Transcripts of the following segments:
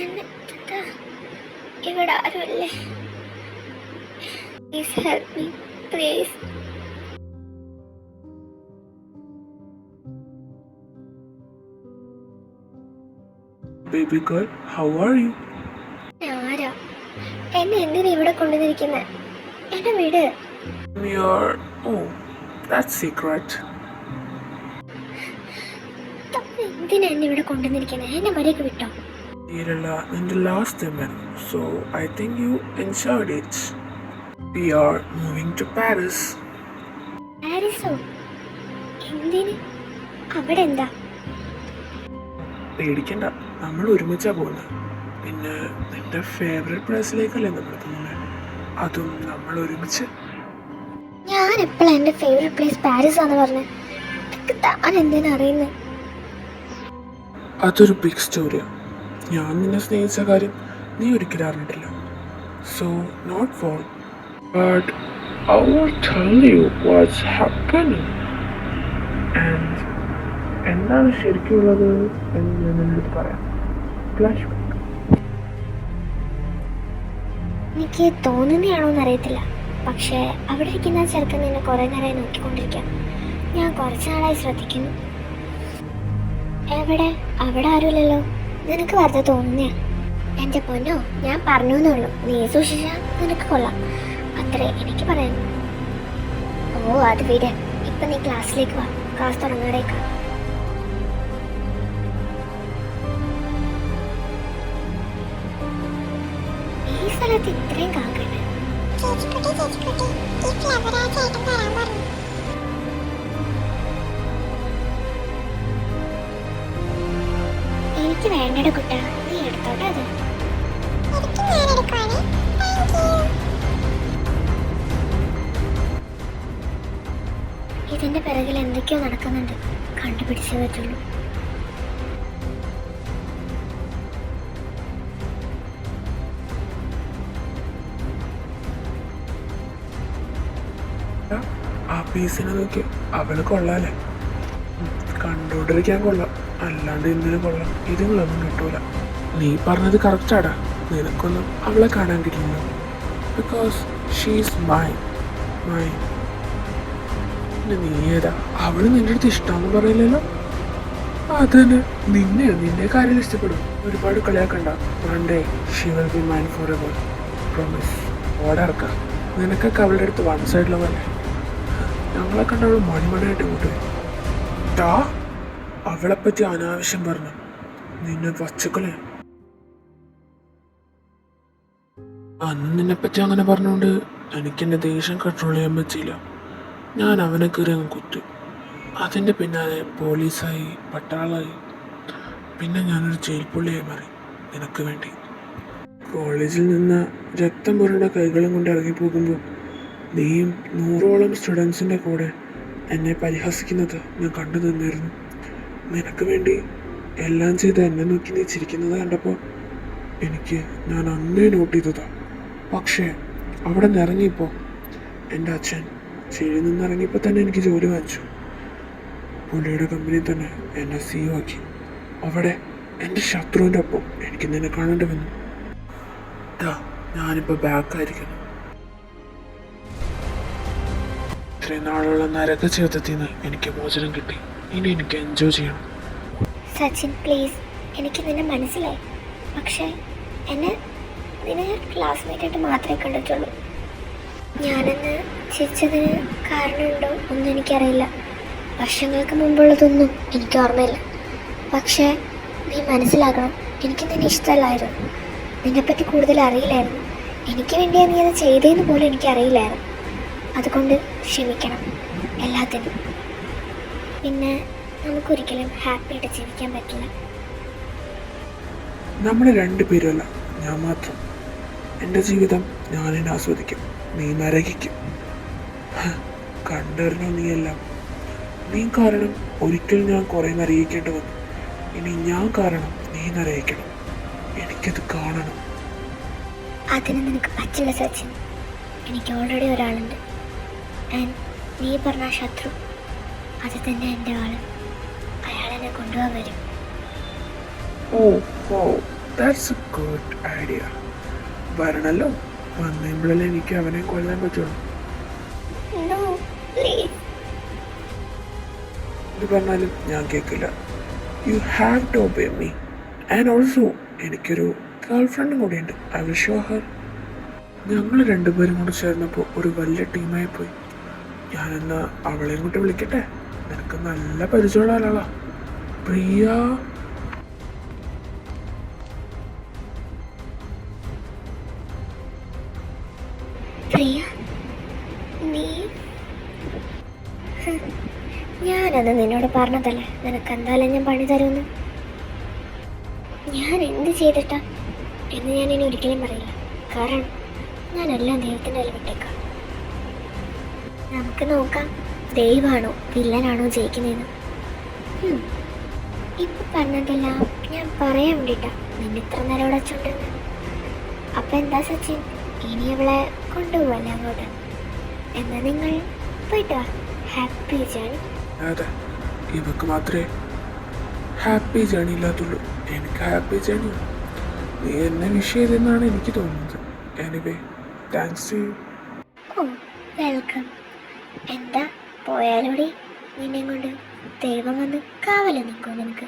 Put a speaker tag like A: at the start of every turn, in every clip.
A: എന്നെ ഇവിടെ ആരുമില്ലേ? Please help me, please.
B: Baby girl, how are you?
A: ആരാ എന്നെ എന്തിനാ ഇവിടെ കൊണ്ടുവന്നിരിക്കുന്നത്? എന്നെ വിട്.
B: You're... Oh, that's secret.
A: എന്തിനാ എന്നെ ഇവിടെ കൊണ്ടുവന്നിരിക്കുന്നത്? എന്നെ മര്യാദക്ക് വിട്ടോ?
B: Irala, in the last event, so I think you enjoyed it. We are moving to Paris.
A: പാരീസോ? എന്തിന്? അവിടെ എന്താ?
B: പേടിക്കണ്ട, നമ്മൾ ഒരുമിച്ചാ പോകുന്നത്. പിന്നെ നിന്റെ ഫേവറേറ്റ് പ്ലേസിലേക്കല്ലേ നമ്മൾ പോകുന്നത്, അതും നമ്മൾ ഒരുമിച്ച്.
A: ഞാൻ എപ്പോഴാണ് എൻ്റെ ഫേവറേറ്റ് പ്ലേസ് പാരീസ് ആണെന്ന് പറഞ്ഞത്? താൻ എന്തിനാ അറിയുന്നത്?
B: അതൊരു ബിഗ് സ്റ്റോറിയാണ്. ഞാൻ നിന്നെ സ്നേഹിച്ച കാര്യം നീ ഒരിക്കലും അറിഞ്ഞിട്ടില്ല. So not fall, but I will tell you what's happening. And എന്താണ് ശരിക്കുള്ളത് എന്ന് ഞാൻ നിന്നോട് പറയാം. Flash back.
A: എനിക്ക് തോന്നുന്നതാണോന്ന് അറിയത്തില്ല, പക്ഷേ അവിടെ ഇരിക്കുന്ന ചെറുക്കൻ നിന്നെ കുറേ നേരമായി നോക്കിക്കൊണ്ടിരിക്കാം. ഞാൻ കുറച്ച് നാളായി ശ്രദ്ധിക്കുന്നു. എവിടെ? അവിടെ ആരുമില്ലല്ലോ. നിനക്ക് വെറുതെ തോന്നുന്നയാ. എൻ്റെ പൊന്നോ, ഞാൻ പറഞ്ഞു എന്നുള്ളൂ. നീ സൂക്ഷിച്ചാൽ നിനക്ക് കൊള്ളാം, അത്രേ എനിക്ക് പറയാൻ. ഓ അത് വീട്. ഇപ്പം നീ ക്ലാസ്സിലേക്ക് വാ, ക്ലാസ് തുടങ്ങാടേക്കാം. ഈ സ്ഥലത്ത് ഇത്രയും കാക്കണ്ട്. എനിക്ക് വേണ്ടട കുട്ട, നീ എടുത്തോട്ടെ അത്. ഇതിന്റെ പിറകിൽ എന്തൊക്കെയോ നടക്കുന്നുണ്ട്, കണ്ടുപിടിച്ചേ പറ്റുള്ളൂ.
B: ആ പീസിനെ നോക്കി, അവള് കൊള്ളാലേ. കണ്ടോണ്ടിരിക്കാൻ കൊള്ളാം, അല്ലാണ്ട് എന്തിനു കൊള്ളാം? ഇതുങ്ങളൊന്നും കിട്ടൂല. നീ പറഞ്ഞത് കറക്റ്റാടാ. നിനക്കൊന്നും അവളെ കാണാൻ കിട്ടില്ല. Because she's mine. നീ ഏതാ? അവള് നിന്റെ അടുത്ത് ഇഷ്ടമാണെന്ന് പറയില്ലല്ലോ. അതന്നെ, നിന്റെ കാര്യം ഇഷ്ടപ്പെടും. ഒരുപാട് കളിയാക്കണ്ട. One day she will be mine forever. Promise. ഓടർക്ക. നിനക്കൊക്കെ അവളുടെ അടുത്ത് വൺ സൈഡിലെ പോലെ. ഞങ്ങളെ കണ്ട അവൾ മണിമണിയായിട്ട് കൂട്ടുക. അവളെപ്പറ്റി അനാവശ്യം പറഞ്ഞു. നിന്നെ വച്ചുക്കളെ. അന്ന് നിന്നെപ്പറ്റി അങ്ങനെ പറഞ്ഞുകൊണ്ട് എനിക്കെൻ്റെ ദേഷ്യം കൺട്രോൾ ചെയ്യാൻ പറ്റിയില്ല. ഞാൻ അവനെ കയറി അങ്ങ് കുത്തി. അതിൻ്റെ പിന്നാലെ പോലീസായി, പട്ടാളായി, പിന്നെ ഞാനൊരു ജയിൽ പുള്ളിയായി മാറി നിനക്ക് വേണ്ടി. കോളേജിൽ നിന്ന് രക്തം പുരണ്ട കൈകളും കൊണ്ട് ഇറങ്ങിപ്പോകുമ്പോൾ നീയും 100ഓളം സ്റ്റുഡൻസിൻ്റെ കൂടെ എന്നെ പരിഹസിക്കുന്നത് ഞാൻ കണ്ടു നിന്നിരുന്നു. നിനക്ക് വേണ്ടി എല്ലാം ചെയ്ത് എന്നെ നോക്കി നീ ചിരിക്കുന്നത് കണ്ടപ്പോൾ ഞാൻ അന്നേ നോട്ട് ചെയ്തതാണ്. പക്ഷേ അവിടെ നിന്ന് ഇറങ്ങിയപ്പോൾ എൻ്റെ അച്ഛൻ ജയിലിൽ നിന്ന് ഇറങ്ങിയപ്പോൾ തന്നെ എനിക്ക് ജോലി വാങ്ങിച്ചു. പുള്ളിയുടെ കമ്പനിയിൽ തന്നെ എന്നെ CEO ആക്കി. അവിടെ എൻ്റെ ശത്രുവിൻ്റെ ഒപ്പം എനിക്ക് നിന്നെ കാണേണ്ടി വന്നു. ഞാനിപ്പോൾ ബാക്കായിരിക്കുന്നു. ഇത്രയും നാളുള്ള നരക ജീവിതത്തിൽ നിന്ന് എനിക്ക് മോചനം കിട്ടി. ഇനി എനിക്ക് എൻജോയ് ചെയ്യണം.
A: സച്ചിൻ പ്ലീസ്, എനിക്ക് നിന്നെ മനസ്സിലായി. പക്ഷേ നിന്നെ ക്ലാസ്മേറ്റ് ആയിട്ട് മാത്രമേ കണ്ടിട്ടുള്ളൂ. ഞാനെന്ന് ചിരിച്ചതിന് കാരണമുണ്ടോ ഒന്നും എനിക്കറിയില്ല. വർഷങ്ങൾക്ക് മുമ്പുള്ളതൊന്നും എനിക്ക് ഓർമ്മയില്ല. പക്ഷേ നീ മനസ്സിലാക്കണം, എനിക്ക് നിന്നെ ഇഷ്ടമല്ലായിരുന്നു. നിന്നെപ്പറ്റി കൂടുതൽ അറിയില്ലായിരുന്നു. എനിക്ക് വേണ്ടിയാണ് നീ അത് ചെയ്തതെന്ന് പോലും എനിക്കറിയില്ലായിരുന്നു. അതുകൊണ്ട് ക്ഷമിക്കണം എല്ലാത്തിനും. പിന്നെ നമുക്കൊരിക്കലും ഹാപ്പിയായിട്ട് ജീവിക്കാൻ പറ്റില്ല.
B: നമ്മൾ രണ്ടുപേരുമല്ല, ഞാൻ മാത്രം. എൻ്റെ ജീവിതം ഞാനെന്നെ ആസ്വദിക്കും, നീ നരകിക്കും. കണ്ടറിഞ്ഞോ നീയെല്ലാം. നീ കാരണം ഒരിക്കൽ ഞാൻ കുറേ നരകിക്കേണ്ടി വന്നു. ഇനി ഞാൻ കാരണം നീ നരകിക്കണം. എനിക്കത് കാണണം.
A: അതിന് നിനക്ക് പറ്റില്ല സച്ചിൻ. എനിക്ക് ഓൾറെഡി ഒരാളുണ്ട്. ആൻഡ് നീ പറഞ്ഞ ശത്രു, അത് തന്നെ എൻ്റെ ആള്. അയാളെന്നെ കൊണ്ടുപോകാൻ വരും.
B: Oh that's a good idea. വരണല്ലോ, വന്നപ്പോഴല്ലേ എനിക്ക് അവനെ കൊല്ലാൻ പറ്റുള്ളൂ.
A: No please.
B: ഇത് പറഞ്ഞാലും ഞാൻ കേൾക്കില്ല. You have to obey me. And also എനിക്കൊരു ഗേൾ ഫ്രണ്ടും കൂടിയുണ്ട്. I will show her. ഞങ്ങൾ രണ്ടുപേരും കൂടെ ചേർന്നപ്പോൾ ഒരു വലിയ ടീമായി പോയി. ഞാനെന്നാ അവളെ ഇങ്ങോട്ട് വിളിക്കട്ടെ. നിനക്ക് നല്ല പരിചയമുള്ള ആളാ പ്രിയ.
A: പ്രിയ, നീ ഞാനത് നിന്നോട് പറഞ്ഞതല്ലേ നിനക്ക് എന്തായാലും ഞാൻ പണി തരുമെന്ന്. ഞാൻ എന്ത് ചെയ്തിട്ടാ എന്ന് ഞാൻ ഇനി ഒരിക്കലും പറയില്ല. കാരണം ഞാനെല്ലാം ദൈവത്തിൻ്റെ കയ്യിൽ വിട്ടേക്കാം. നമുക്ക് നോക്കാം ദൈവമാണോ വില്ലനാണോ ജയിക്കുന്നതെന്ന്. ഇപ്പൊ പറഞ്ഞതെല്ലാം ഞാൻ പറയാൻ വേണ്ടിട്ടാ നിന്നെ ഇത്ര നേരം ഇവിടെ വെച്ചോണ്ടെന്ന്. അപ്പൊ എന്താ സച്ചിൻ, ഇനി അവളെ കൊണ്ടുപോവല്ലേ അങ്ങോട്ട്? എന്നാ നിങ്ങൾ പോയിട്ട് വാ. Happy journey.
B: അതെ, ഇവക്ക് മാത്രമേ ഹാപ്പി ജേണി ഇല്ലാത്തുള്ളൂ. എനിക്ക് ഹാപ്പി ജേണി. നീ എന്നെ വിഷ് ചെയ്തെന്നാണ് എനിക്ക് തോന്നുന്നത്. Anyway, thanks to you.
A: Oh welcome. എന്താ പോയാലോടി, നിന്നെ കൊണ്ട് ദൈവം വന്ന് കാവല് നിൽക്കും നിനക്ക്.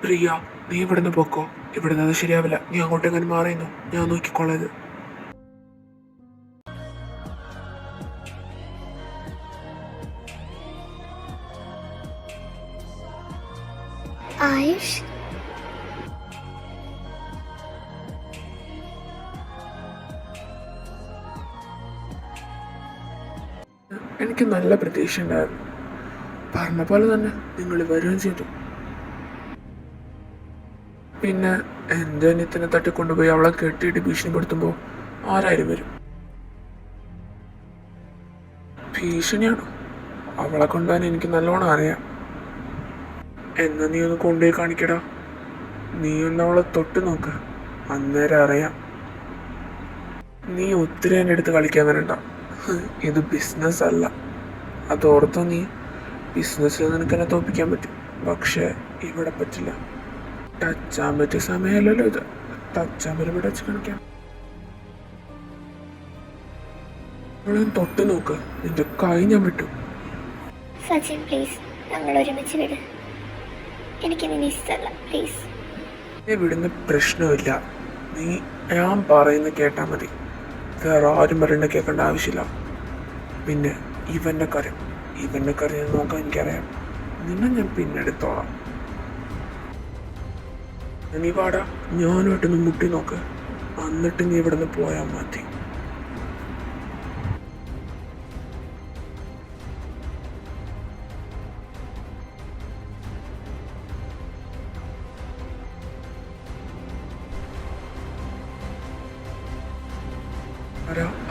B: പ്രിയ, നീ ഇവിടുന്ന് പോക്കോ. ഇവിടുന്ന് അത് ശരിയാവില്ല. നീ അങ്ങോട്ടെങ്ങനെ മാറിയുന്നു, ഞാൻ നോക്കിക്കോളത്.
A: ആയുഷ്,
B: എനിക്ക് നല്ല പ്രതീക്ഷ ഉണ്ടായിരുന്നു. പറഞ്ഞ പോലെ തന്നെ നിങ്ങൾ വരികയും ചെയ്തു. പിന്നെ എൻ്റെ അനിയത്തിനെ തട്ടിക്കൊണ്ടുപോയി അവളെ കെട്ടിയിട്ട് ഭീഷണിപ്പെടുത്തുമ്പോൾ ആരായാലും വരും. ഭീഷണിയാണോ? അവളെ കൊണ്ടുപോകാൻ എനിക്ക് നല്ലോണം അറിയാം. എന്നാ നീ ഒന്ന് കൊണ്ടുപോയി കാണിക്കടാ. നീ ഒന്ന് അവളെ തൊട്ട് നോക്ക്, അന്നേരം അറിയാം. നീ ഒത്തിരി എൻ്റെ അടുത്ത് കളിക്കാൻ വരണ്ട. ഇത് ബിസിനസ് അല്ല. അതോർത്തോ നീ. ബിസിനസ്സിൽ നിനക്ക് എന്നെ തോൽപ്പിക്കാൻ പറ്റും, പക്ഷെ ഇവിടെ പറ്റില്ല. ടച്ചാൻ പറ്റിയ സമയമല്ലല്ലോ ഇത്. ടച്ചാൻ വരുമ്പോൾ ടച്ച് കാണിക്കാം. അവളെ തൊട്ട് നോക്ക്, നിന്റെ കൈ ഞാൻ വിട്ടു.
A: സച്ചിൻ പ്ലീസ്, ഞങ്ങൾ ഒരുമിച്ച് വിട്. എനിക്ക് നിന്നെ ഇഷ്ടമല്ല, പ്ലീസ്.
B: നീ വിടുന്ന പ്രശ്നമില്ല. നീ ഞാൻ പറയുന്ന കേട്ടാൽ മതി. വേറെ ആരും പറയേണ്ട കേൾക്കേണ്ട ആവശ്യമില്ല. പിന്നെ ഇവൻ്റെ കാര്യം നോക്കാൻ എനിക്കറിയാം. നിന്നെ ഞാൻ പിന്നെടുത്തോളാം. നീ പാടാ, ഞാനുമായിട്ടൊന്ന് മുട്ടി നോക്ക്, എന്നിട്ട് നീ ഇവിടെ നിന്ന് പോയാൽ മതി.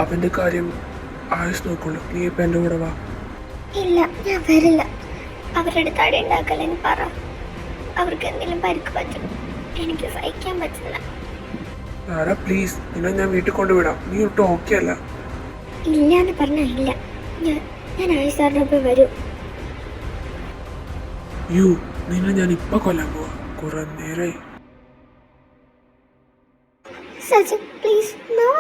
B: അവൻ്റെ കാര്യം ആയുസ് നോക്കുള്ളൂ. നീ ഇപ്പം എൻ്റെ കൂടെ വാ.
A: ഇല്ല, ഞാൻ വരില്ല. അവരുടെ അടുത്ത് അടി ഉണ്ടാക്കലെന്ന് പറ. അവർക്ക് എന്തെങ്കിലും പരിക്ക് പറ്റും, എനിക്ക് സഹിക്കാൻ പറ്റില്ല.
B: സാറാ പ്ലീസ്, നിന്നെ ഞാൻ വീട്ടിൽ കൊണ്ടുവിടാം. നീ ഒട്ടും ഓക്കെ അല്ല.
A: ഇല്ല എന്ന് പറഞ്ഞാൽ ഇല്ല. ഞാൻ ആയുഷ് സാറിൻ്റെ ഒപ്പം വരും.
B: നിന്നെ ഞാൻ ഇപ്പൊ കൊല്ലാൻ പോവാ. കുറെ നേരായി.
A: Sachin please, no.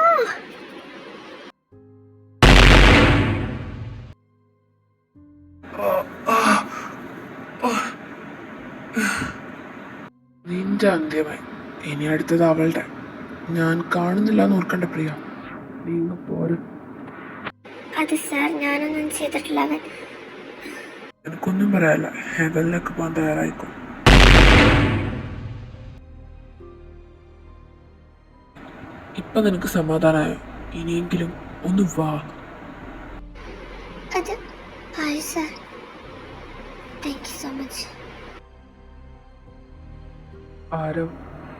B: നിന്റെ അന്ത്യമായി. ഇനി അടുത്തത് അവളുടെ. ഞാൻ കാണുന്നില്ല എന്ന് ഓർക്കണ്ട പ്രിയ. നീ ഇങ്ങ് പോരും.
A: അത് സാർ, ഞാനൊന്നും ചെയ്തിട്ടില്ല. അവൻ
B: എനിക്കൊന്നും പറയാനില്ല. ഹെവനിലേക്ക് പോകാൻ തയ്യാറായിക്കോ. ഇപ്പൊ നിനക്ക് സമാധാനമായോ? ഇനിയെങ്കിലും ഒന്ന് വാ.
A: അത് Ayush sir, thank you so much.
B: ആരോ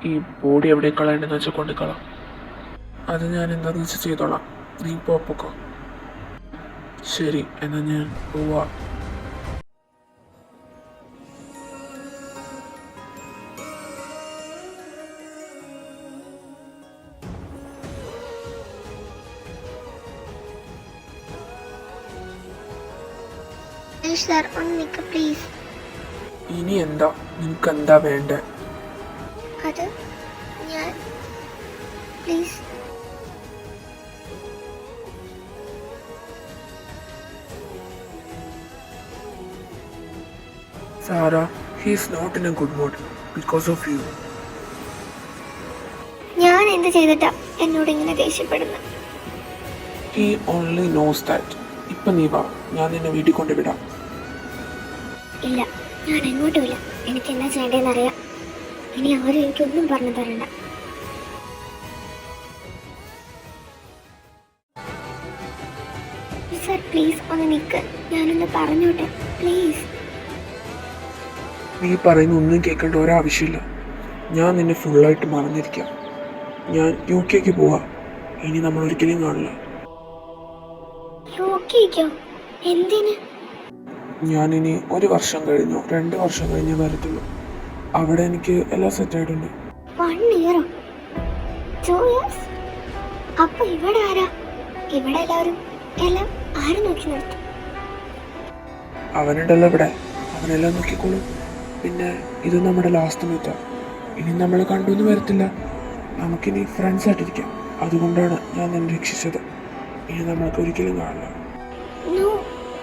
B: ഈ ബോഡി എവിടെ കളയേണ്ടെന്ന് വെച്ചാൽ കൊണ്ടുകളാം. അത് ഞാൻ എന്താണെന്ന് വെച്ചാൽ ചെയ്തോളാം. നീ പോക്കോ. ശരി, എന്നാ ഞാൻ പോവാ.
A: ആയുഷ് സാർ, ഒന്ന് നിൽക്ക് പ്ലീസ്.
B: ഇനി എന്താ നിനക്ക് എന്താ വേണ്ടേ?
A: അത് ഞാൻ please
B: Sara, he is not in a good mood because of you.
A: ഞാൻ എന്ത് ചെയ്തിട്ടാ എന്നോട് ഇങ്ങനെ ദേഷ്യപ്പെടുന്നത്?
B: He only knows that. ഇപ്പൊ നീ വാ, ഞാൻ നിന്നെ വീട്ടിൽ കൊണ്ടുവിടാം.
A: ഇല്ല, ഞാൻ എങ്ങോട്ടുമില്ല. എനിക്ക് എന്താ ചെയ്യേണ്ടതെന്ന് അറിയാം. ഇനി ആരും എനിക്കൊന്നും പറഞ്ഞു തരണ്ട. സർ പ്ലീസ് ഒന്ന് നിൽക്ക്, ഞാനൊന്ന് പറഞ്ഞോട്ടെ പ്ലീസ്.
B: നീ പറയുന്ന ഒന്നും കേൾക്കേണ്ട ഒരാവശ്യമില്ല. ഞാൻ നിന്നെ ഫുള്ളായിട്ട് മറന്നിരിക്കാം. ഞാൻ UK പോവാ. ഇനി നമ്മൾ ഒരിക്കലും കാണില്ല.
A: യോക്കിക്കോ? എന്തിന്?
B: ഞാനിനി 1 വർഷം കഴിഞ്ഞോ 2 വർഷം കഴിഞ്ഞേ വരത്തുള്ളൂ. അവിടെ എനിക്ക് എല്ലാം സെറ്റായിട്ടുണ്ട്.
A: 1 ഇയറോ 2 ഇയേഴ്സ്? അപ്പൊ ഇവിടെ ആരാ? ഇവിടെ എല്ലാം ആരും നോക്കി നിർത്തും?
B: അവനുണ്ടല്ലോ ഇവിടെ, അവനെല്ലാം നോക്കിക്കോളും. പിന്നെ ഇത് നമ്മുടെ ലാസ്റ്റ് മീറ്റാ. ഇനി നമ്മൾ കണ്ടൊന്നും വരത്തില്ല. നമുക്കിനി ഫ്രണ്ട്സ് ആയിട്ടിരിക്കാം. അതുകൊണ്ടാണ് ഞാൻ നിന്നെ രക്ഷിച്ചത്. ഇനി നമ്മൾക്ക് ഒരിക്കലും കാണില്ല.
A: നോ,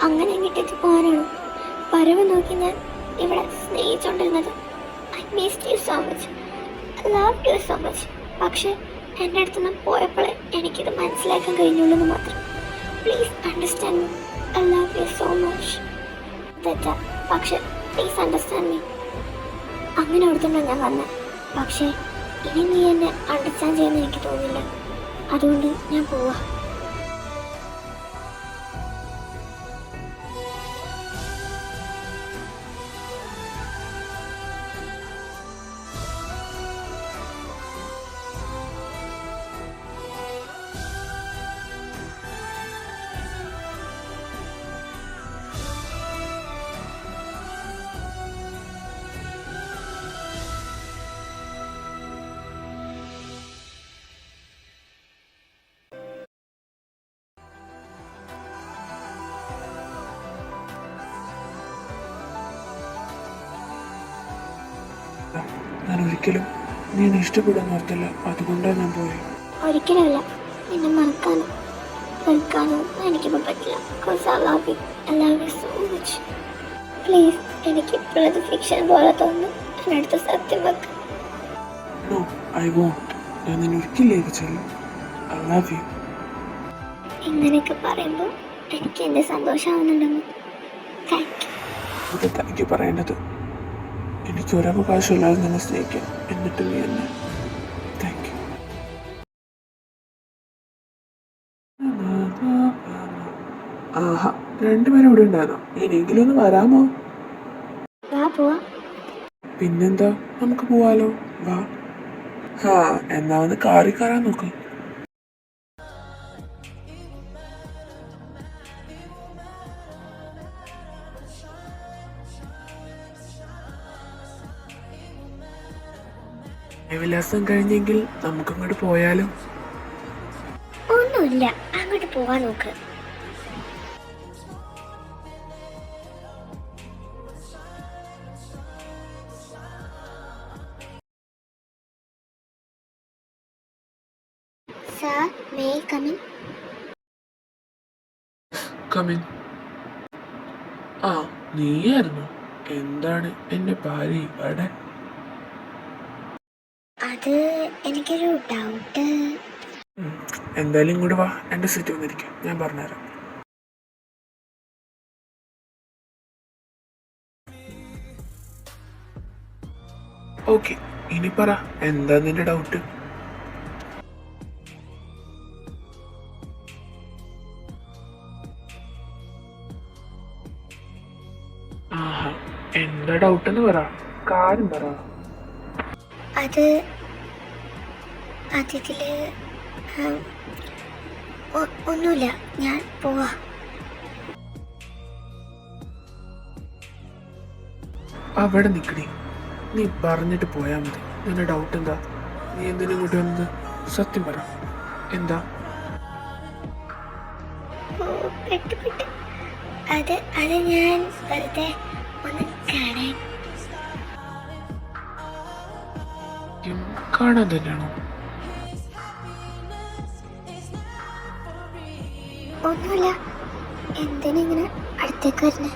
A: അങ്ങനെ എങ്ങോട്ടേക്ക് പോകാനാണോ? പരവ് നോക്കി ഞാൻ ഇവിടെ സ്നേഹിച്ചോണ്ടിരുന്നത്. I missed you so much, I love you so much. പക്ഷെ എൻ്റെ അടുത്ത് നിന്ന് പോയപ്പോഴേ എനിക്കിത് മനസ്സിലാക്കാൻ കഴിഞ്ഞുള്ളൂ എന്ന് മാത്രം. Please understand me, I love you so much. തെറ്റാ, പക്ഷെ പ്ലീസ് അണ്ടർസ്റ്റാൻഡ് മീ. അങ്ങനെ ഓർത്തുകൊണ്ടാണ് ഞാൻ വന്നത്. പക്ഷേ ഇനി നീ എന്നെ അണ്ടർസ്റ്റാൻഡ് ചെയ്യുന്ന എനിക്ക് തോന്നില്ല. അതുകൊണ്ട് ഞാൻ പോവാ.
B: ഞാൻ ഒരിക്കലും നീ എന്നെ ഇഷ്ടപ്പെടുമെന്ന് ഓർത്തില്ല. അതുകൊണ്ടാണ് ഞാൻ പോയി.
A: ഒരിക്കലല്ല, നിന്നെ മറക്കാനോ എനിക്കിപ്പോൾ പറ്റില്ല. Because I love you, I love you so much. Please, എനിക്ക് ഇപ്പോഴത് ഫിക്ഷൻ പോലെ തോന്നുന്നു. എൻ്റെ അടുത്ത് സത്യം വെക്ക്.
B: No, I won't. ഞാൻ നിന്നെ ഒരിക്കലേക്ക് ചെല്ലും. I love you.
A: ഇങ്ങനെയൊക്കെ പറയുമ്പോൾ എനിക്ക് എൻ്റെ സന്തോഷമാവുന്നുണ്ടെന്ന്. Thank you.
B: ഇത് തനിക്ക് പറയേണ്ടത്. എനിക്ക് ഒരവകാശമില്ലാതെ നിന്നെ സ്നേഹിക്കാം. എന്നിട്ട് നീ എന്നെ. Thank you. ആഹാ, രണ്ടുപേരും ഇവിടെ ഉണ്ടായിരുന്നോ? ഇനിയെങ്കിലും ഒന്ന് വരാമോ?
A: വാ പോവാ.
B: പിന്നെന്താ, നമുക്ക് പോവാലോ. വാ. ഹാ, എന്നാ ഒന്ന് കാറി കയറാൻ നോക്ക്. വിലാസം കഴിഞ്ഞെങ്കിൽ നമുക്കങ്ങോട്ട് പോയാലോ?
A: ഒന്നുമില്ല, അങ്ങോട്ട് പോവാൻ നോക്ക്. Sir, may I come in?
B: Come in. ആ, നീയായിരുന്നു. എന്താണ് എന്റെ ഭാര്യ ഇവിടെ?
A: അത് എനിക്കൊരു ഡൗട്ട്.
B: എന്തായാലും ഇങ്ങോട്ട് വാ, എൻ്റെ സീറ്റ് വന്നിരിക്കും. ഞാൻ പറഞ്ഞുതരാം. ഓക്കെ, ഇനി പറ, എന്താ നിന്റെ ഡൗട്ട്? ആഹാ, എന്താ ഡൗട്ട് എന്ന് പറ, കാര്യം പറ.
A: അതില് ഒന്നുമില്ല, ഞാൻ പോവാ.
B: അവിടെ നിൽക്കണേ, നീ പറഞ്ഞിട്ട് പോയാൽ മതി. നിന്റെ ഡൗട്ട് എന്താ? നീ എന്തിനും ഇങ്ങോട്ട് വന്നത്? സത്യം പറ, എന്താ?
A: പെട്ട് അത് ഞാൻ വെറുതെ ഒന്ന് കാണാൻ.
B: കാണാൻ തന്നെയാണോ?
A: ഒന്നുമില്ല. എന്തിനിങ്ങനെ അടുത്തേക്ക് വരുന്നേ?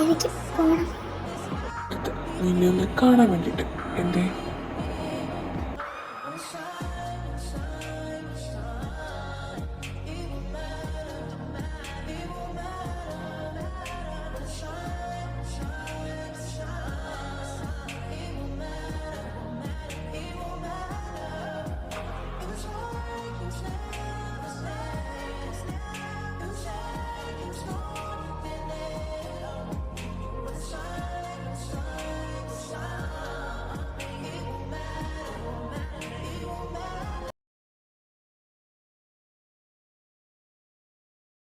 A: എനിക്ക് പോണം.
B: നിന്നെ ഒന്ന് കാണാൻ വേണ്ടിയിട്ട്. എന്തേ?